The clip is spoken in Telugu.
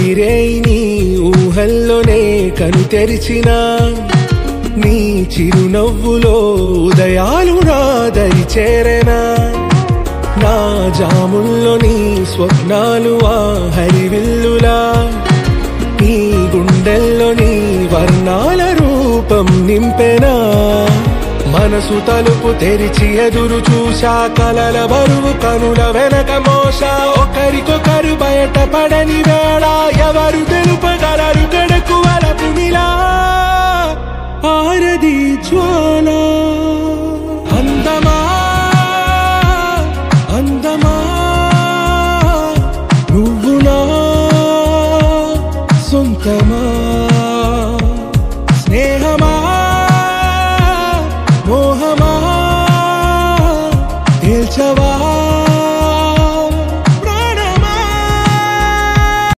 తొలిరేయి నీ ఊహల్లోనే కను తెరిచిన నీ చిరునవ్వులో ఉదయాలు నా దరి చేరెనా నా జాముల్లో నీ స్వప్నాలు ఆ హరివిల్లులా నీ గుండెల్లో నీ వర్ణాల రూపం నింపెనా మనసు తలుపు తెరిచి ఎదురు చూశా కలల బరువు కనుల వెనక మోసా ఒకరికొకరు బయట పడని వేళ ఎవరు